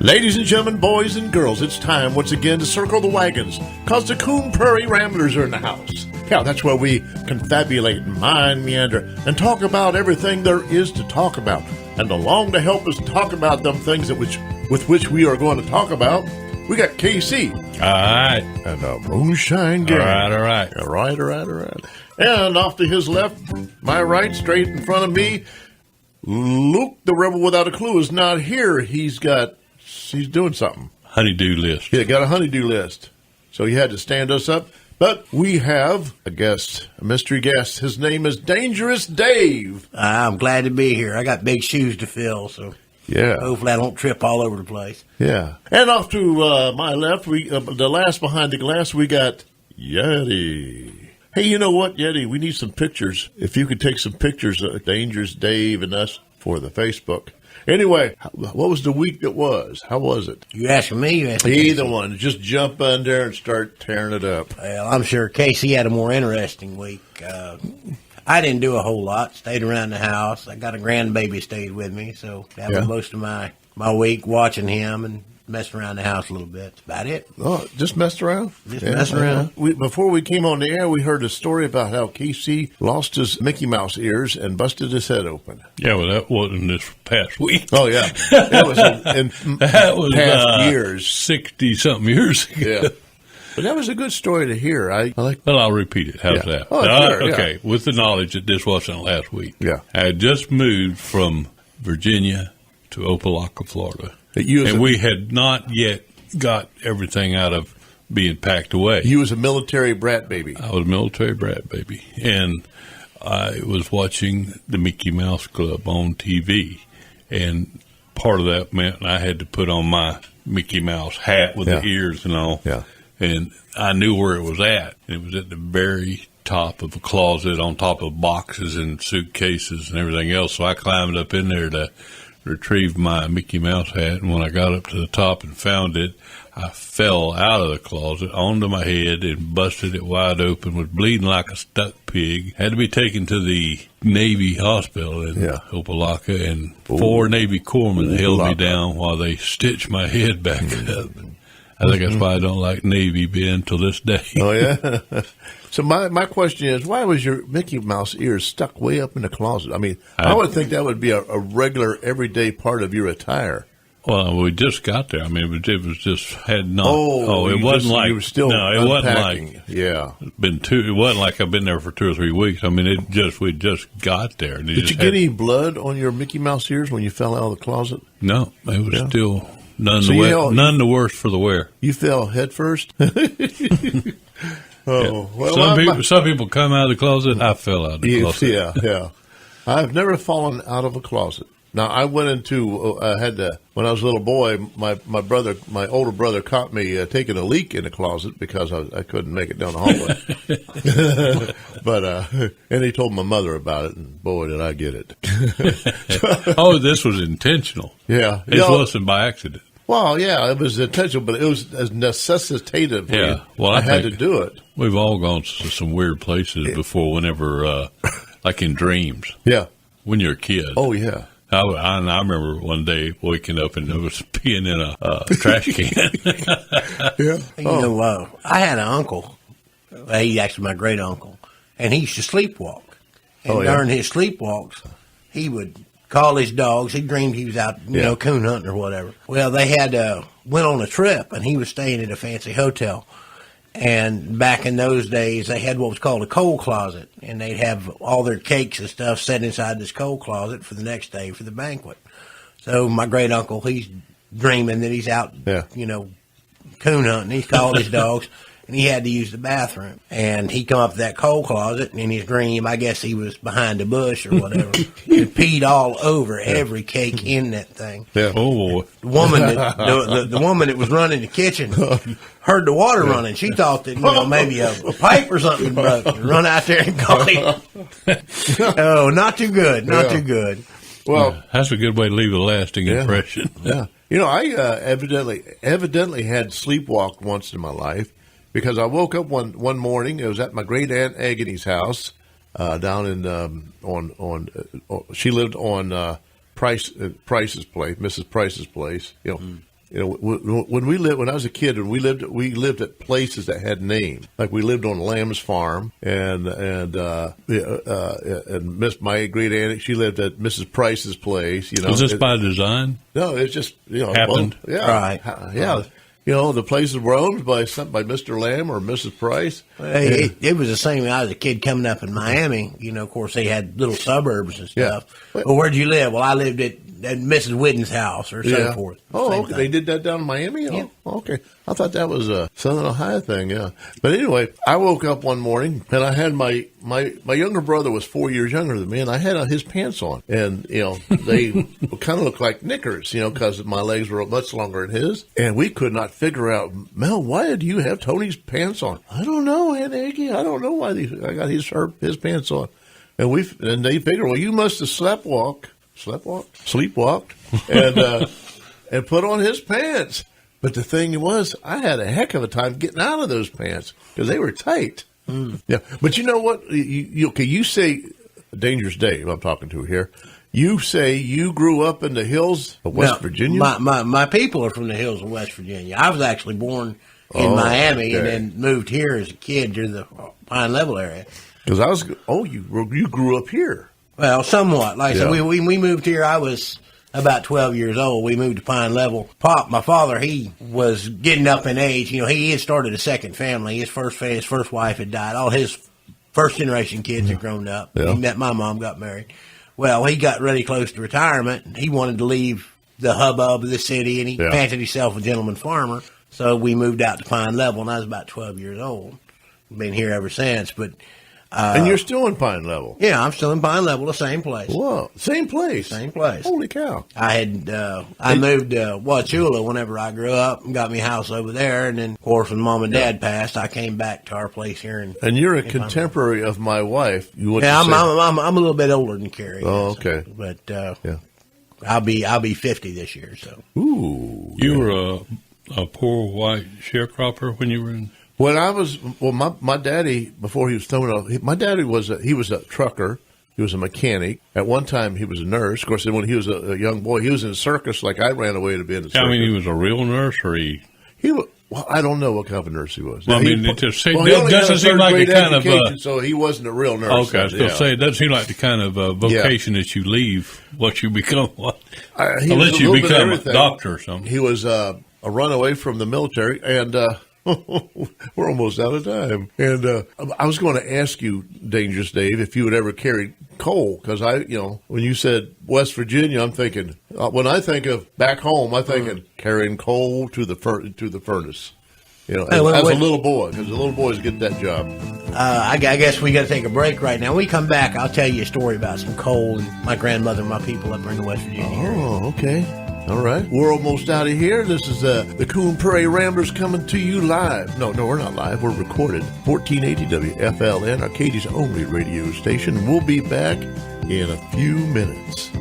Ladies and gentlemen, boys and girls, it's time once again to circle the wagons, cause the Coon Prairie Ramblers are in the house. Yeah, that's where we confabulate, mind meander, and talk about everything there is to talk about. And along to help us talk about them things with which we are going to talk about, we got KC. All right. And the Moonshine Gang. All right. All right. And off to his left, my right, straight in front of me, Luke, the Rebel Without a Clue, is not here. He's doing something. Honeydew list. He got a honeydew list. So he had to stand us up. But we have a guest, a mystery guest. His name is Dangerous Dave. I'm glad to be here. I got big shoes to fill, so yeah. Hopefully I don't trip all over the place. Yeah. And off to my left, the last behind the glass, we got Yeti. Hey, you know what, Yeti? We need some pictures. If you could take some pictures of Dangerous Dave and us for the Facebook. Anyway, what was the week that was? How was it? You asking me? You asking Either Casey? one. Just jump in there and start tearing it up. Well, I'm sure Casey had a more interesting week. I didn't do a whole lot. Stayed around the house. I got a grandbaby stayed with me, so that was most of my week watching him and messing around the house a little bit. That's about it. Oh, just messed around? Messing around. Before we came on the air, we heard a story about how KC lost his Mickey Mouse ears and busted his head open. Yeah, well, that wasn't this past week. Oh, yeah. That was in past years. 60-something years ago. Yeah. But that was a good story to hear. I like. Well, I'll repeat it. How's that? Oh, sure, okay, with the knowledge that this wasn't last week. Yeah. I had just moved from Virginia to Opelika, Florida. And we had not yet got everything out of being packed away. You was a military brat baby. I was a military brat baby. And I was watching the Mickey Mouse Club on TV. And part of that meant I had to put on my Mickey Mouse hat with the ears and all. Yeah. And I knew where it was at. And it was at the very top of a closet on top of boxes and suitcases and everything else. So I climbed up in there to retrieve my Mickey Mouse hat, and when I got up to the top and found it, I fell out of the closet onto my head and busted it wide open, was bleeding like a stuck pig. Had to be taken to the Navy hospital in Opelika, and 4 Navy corpsmen held me down while they stitched my head back up. I think that's why I don't like Navy Ben till this day. Oh, yeah? So my question is, why was your Mickey Mouse ears stuck way up in the closet? I mean, I would think that would be a regular, everyday part of your attire. Well, we just got there. I mean, it was just had not. It wasn't like you were still unpacking. It wasn't like It wasn't like I've been there for 2 or 3 weeks. I mean, we just got there. Did you get any blood on your Mickey Mouse ears when you fell out of the closet? No, it was still none the worse for the wear. You fell head first. Oh, well, some people come out of the closet. I fell out of the closet. Yeah. I've never fallen out of a closet. Now, I went into, when I was a little boy, my older brother caught me taking a leak in the closet because I couldn't make it down the hallway. And he told my mother about it, and boy, did I get it. This was intentional. Yeah. It wasn't by accident. Well, yeah, it was intentional, but it was as necessitative. Yeah, well, I had to do it. We've all gone to some weird places before, whenever, like in dreams. Yeah. When you're a kid. Oh, yeah. I remember one day waking up and there was peeing in a trash can. Yeah. You know, I had an uncle. He's actually my great uncle, and he used to sleepwalk. And during his sleepwalks, he would call his dogs. He dreamed he was out, coon hunting or whatever. Well, they had went on a trip, and he was staying at a fancy hotel. And back in those days, they had what was called a coal closet, and they'd have all their cakes and stuff set inside this coal closet for the next day for the banquet. So my great uncle, he's dreaming that he's out, coon hunting. He's called his dogs, and he had to use the bathroom. And he come up to that coal closet, and in his dream, I guess he was behind a bush or whatever, and peed all over every cake in that thing. Yeah. Oh, the woman that was running the kitchen heard the water running. She thought that maybe a pipe or something broke. Run out there and caught him. Oh, not too good. Not too good. Well, that's a good way to leave a lasting impression. Yeah. I evidently had sleepwalked once in my life. Because I woke up one morning, it was at my great aunt Agony's house, down in she lived on Price's place, Mrs. Price's place, when I was a kid, we lived at places that had names. Like we lived on Lamb's Farm, and my great aunt, she lived at Mrs. Price's place. Was this by design? No, it's just happened. Well, yeah, right, yeah. Right. The places were owned by Mr. Lamb or Mrs. Price. It was the same when I was a kid coming up in Miami. Of course, they had little suburbs and stuff. Yeah. Well, where'd you live? Well, I lived at Mrs. Whitten's house or so forth. Oh, okay. They did that down in Miami? Yeah. Oh, okay. I thought that was a Southern Ohio thing, yeah. But anyway, I woke up one morning, and I had my younger brother was 4 years younger than me, and I had his pants on. And, they kind of looked like knickers, because my legs were much longer than his. And we could not figure out, Mel, why do you have Tony's pants on? I don't know, Aunt Aggie. I don't know why I got his pants on. And they figured, well, you must have sleepwalked, and put on his pants. But the thing was, I had a heck of a time getting out of those pants because they were tight. Mm. Yeah, but you know what? You say, Dangerous Dave, I'm talking to here. You say you grew up in the hills of West Virginia? My people are from the hills of West Virginia. I was actually born in Miami and then moved here as a kid to the Pine Level area. Because you grew up here. Well, somewhat. Like I said, we moved here. I was about 12 years old. We moved to Pine Level. My father, he was getting up in age. He had started a second family. His first wife had died. All his first generation kids had grown up. Yeah. He met my mom, got married. Well, he got really close to retirement, and he wanted to leave the hubbub of the city, and he fancied himself a gentleman farmer. So we moved out to Pine Level, and I was about 12 years old. Been here ever since, but... and you're still in Pine Level? Yeah, I'm still in Pine Level, the same place. Whoa, same place? Same place. Holy cow. I moved to Wauchula whenever I grew up and got me a house over there. And then, of course, when Mom and Dad passed, I came back to our place here. And you're a contemporary of my wife. I'm a little bit older than Carrie. Oh, okay. But I'll be 50 this year. So. Ooh. You were a poor white sharecropper when you were in... my daddy, before he was thrown out, my daddy was a trucker. He was a mechanic. At one time, he was a nurse. Of course, then when he was a young boy, he was in a circus like I ran away to be in a circus. I mean, he was a real nurse, or he was, well, I don't know what kind of nurse he was. Well, it doesn't seem like a kind of... so he wasn't a real nurse. Okay, I was going to say, it doesn't seem like the kind of vocation that you leave, what you become, unless you become a doctor or something. He was a runaway from the military, and... we're almost out of time. And I was going to ask you, Dangerous Dave, if you had ever carried coal, because when you said West Virginia, I'm thinking when I think of back home, I'm thinking carrying coal to the furnace. As a little boy, because the little boys get that job. I guess we got to take a break right now. When we come back, I'll tell you a story about some coal and my grandmother and my people up in the West Virginia area. Oh, okay. All right. We're almost out of here. This is the Coon Prairie Ramblers coming to you live. No, we're not live. We're recorded. 1480 WFLN, Arcadia's only radio station. We'll be back in a few minutes.